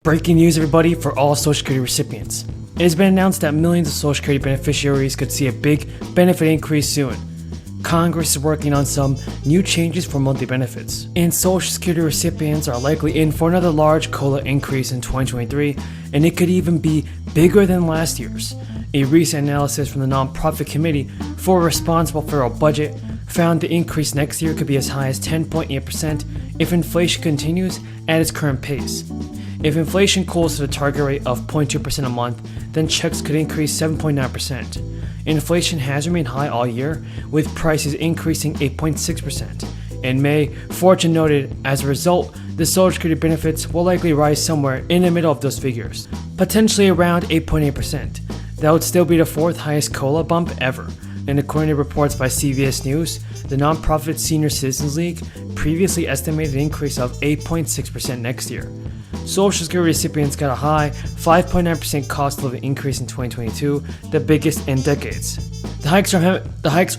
Breaking news, everybody, for all Social Security recipients. It has been announced that millions of Social Security beneficiaries could see a big benefit increase soon. Congress is working on some new changes for monthly benefits, and Social Security recipients are likely in for another large COLA increase in 2023, and it could even be bigger than last year's. A recent analysis from the Nonprofit Committee for a Responsible Federal Budget found the increase next year could be as high as 10.8% if inflation continues at its current pace. If inflation cools to the target rate of 0.2% a month, then checks could increase 7.9%. Inflation has remained high all year, with prices increasing 8.6%. In May, Fortune noted, as a result, the Social Security benefits will likely rise somewhere in the middle of those figures, potentially around 8.8%. That would still be the fourth highest COLA bump ever. And according to reports by CBS News, the nonprofit Senior Citizens League previously estimated an increase of 8.6% next year. Social Security recipients got a high 5.9% cost of living increase in 2022, the biggest in decades. The hikes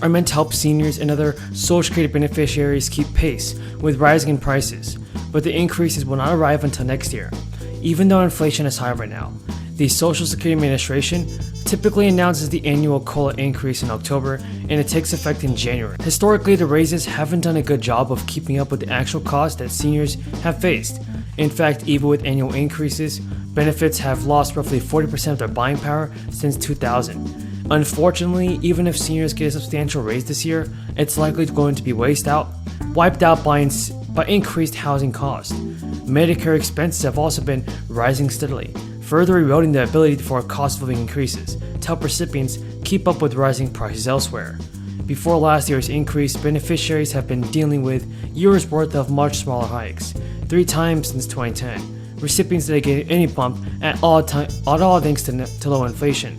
are meant to help seniors and other Social Security beneficiaries keep pace with rising prices, but the increases will not arrive until next year, even though inflation is high right now. The Social Security Administration typically announces the annual COLA increase in October, and it takes effect in January. Historically, the raises haven't done a good job of keeping up with the actual cost that seniors have faced. In fact, even with annual increases, benefits have lost roughly 40% of their buying power since 2000. Unfortunately, even if seniors get a substantial raise this year, it's likely going to be wiped out by increased housing costs. Medicare expenses have also been rising steadily, further eroding the ability for cost of living increases to help recipients keep up with rising prices elsewhere. Before last year's increase, beneficiaries have been dealing with years' worth of much smaller hikes, 3 times since 2010. Recipients didn't get any bump at all thanks to low inflation.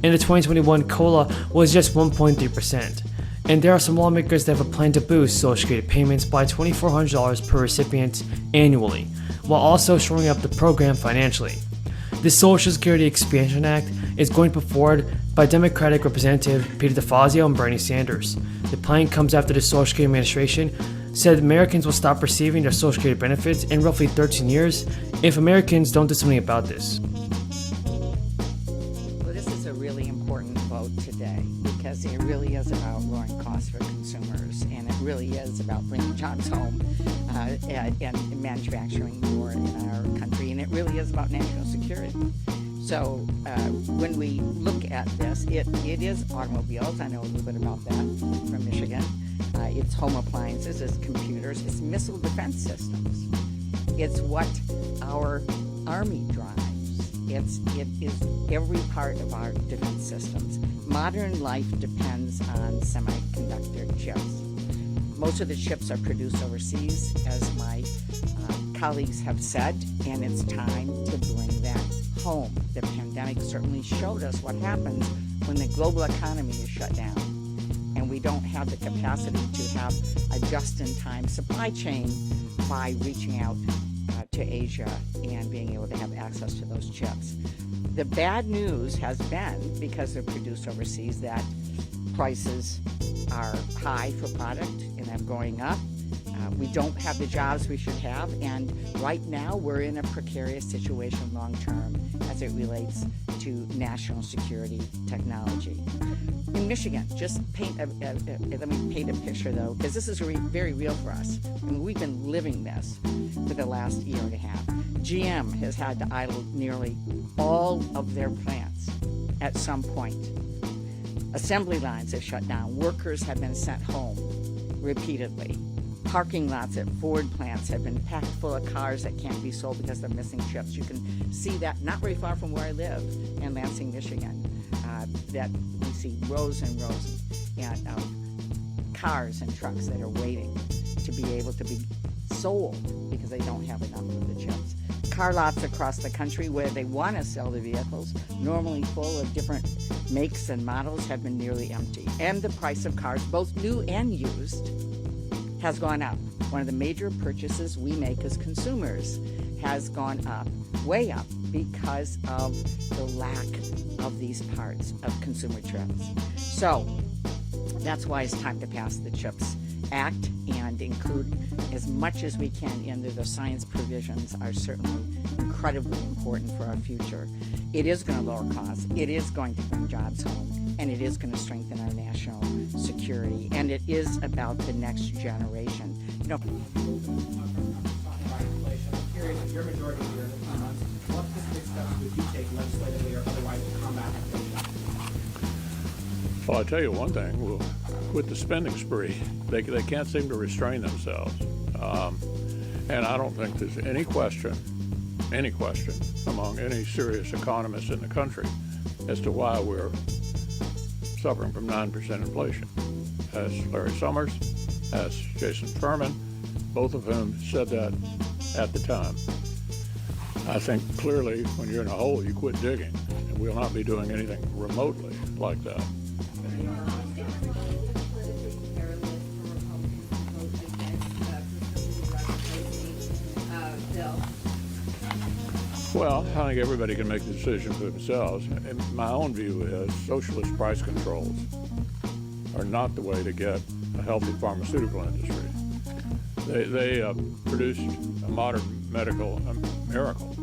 And the 2021 COLA was just 1.3%. And there are some lawmakers that have a plan to boost Social Security payments by $2,400 per recipient annually, while also shoring up the program financially. The Social Security Expansion Act is going to be put forward by Democratic Representative Peter DeFazio and Bernie Sanders. The plan comes after the Social Security Administration said Americans will stop receiving their Social Security benefits in roughly 13 years if Americans don't do something about this. Well, this is a really important vote today because it really is about lowering costs for consumers, and it really is about bringing jobs home and manufacturing more in our country, and it really is about national security. So when we look at this, it is automobiles. I know a little bit about that from Michigan. It's home appliances, it's computers, it's missile defense systems. It's what our Army drives. It is every part of our defense systems. Modern life depends on semiconductor chips. Most of the chips are produced overseas, as my colleagues have said, and it's time to bring that home. The pandemic certainly showed us what happens when the global economy is shut down and we don't have the capacity to have a just-in-time supply chain by reaching out to Asia and being able to have access to those chips. The bad news has been, because they're produced overseas, that prices are high for product and they're going up. We don't have the jobs we should have, and right now we're in a precarious situation long term as it relates to national security technology. In Michigan, just let me paint a picture though, because this is very real for us. I mean, we've been living this for the last year and a half. GM has had to idle nearly all of their plants at some point. Assembly lines have shut down. Workers have been sent home repeatedly. Parking lots at Ford plants have been packed full of cars that can't be sold because they're missing chips. You can see that not very far from where I live in Lansing, Michigan, that we see rows and rows of cars and trucks that are waiting to be able to be sold because they don't have enough of the chips. Car lots across the country where they want to sell the vehicles, normally full of different makes and models, have been nearly empty. And the price of cars, both new and used, has gone up. One of the major purchases we make as consumers has gone up, way up, because of the lack of these parts of consumer trips. So that's why it's time to pass the CHIPS Act and include as much as we can in there. The science provisions are certainly incredible. incredibly important for our future. It is going to lower costs, it is going to bring jobs home, and it is going to strengthen our national security, and it is about the next generation. You know, your majority here in a few months, what specific steps would you take legislatively or otherwise to combat inflation? Well, I'll tell you one thing, we'll quit the spending spree. They can't seem to restrain themselves. And I don't think there's any question among any serious economists in the country as to why we're suffering from 9% inflation. As Larry Summers, as Jason Furman, both of whom said that at the time. I think clearly when you're in a hole, you quit digging, and we'll not be doing anything remotely like that. Well, I think everybody can make the decision for themselves. And my own view is socialist price controls are not the way to get a healthy pharmaceutical industry. They produced a modern medical miracle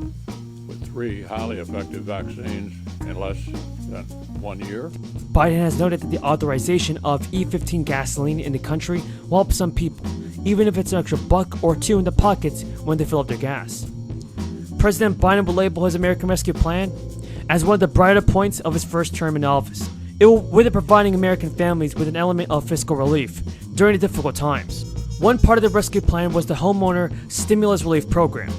with 3 highly effective vaccines in less than 1 year. Biden has noted that the authorization of E15 gasoline in the country will help some people, even if it's an extra $1 or $2 in the pockets when they fill up their gas. President Biden will label his American Rescue Plan as one of the brighter points of his first term in office, with it providing American families with an element of fiscal relief during the difficult times. One part of the rescue plan was the Homeowner Stimulus Relief Program,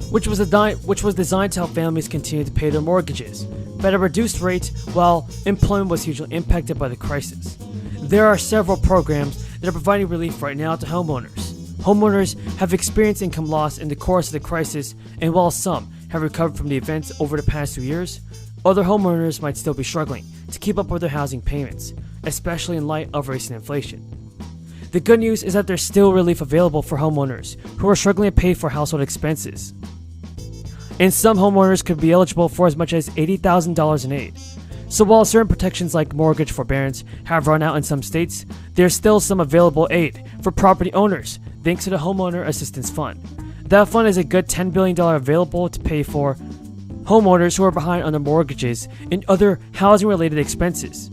which was designed to help families continue to pay their mortgages, but at a reduced rate while employment was hugely impacted by the crisis. There are several programs that are providing relief right now to homeowners. Homeowners have experienced income loss in the course of the crisis, and while some have recovered from the events over the past 2 years, other homeowners might still be struggling to keep up with their housing payments, especially in light of recent inflation. The good news is that there's still relief available for homeowners who are struggling to pay for household expenses. And some homeowners could be eligible for as much as $80,000 in aid. So while certain protections like mortgage forbearance have run out in some states, there's still some available aid for property owners thanks to the Homeowner Assistance Fund. That fund is a good $10 billion available to pay for homeowners who are behind on their mortgages and other housing-related expenses.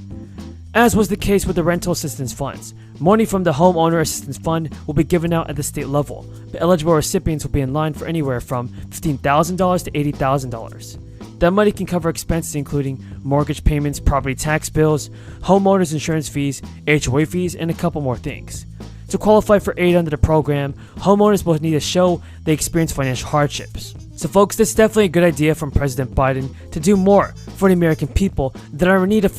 As was the case with the rental assistance funds, money from the Homeowner Assistance Fund will be given out at the state level, but eligible recipients will be in line for anywhere from $15,000 to $80,000. That money can cover expenses including mortgage payments, property tax bills, homeowners insurance fees, HOA fees, and a couple more things. To qualify for aid under the program, homeowners will need to show they experience financial hardships. So folks, this is definitely a good idea from President Biden to do more for the American people that are in need of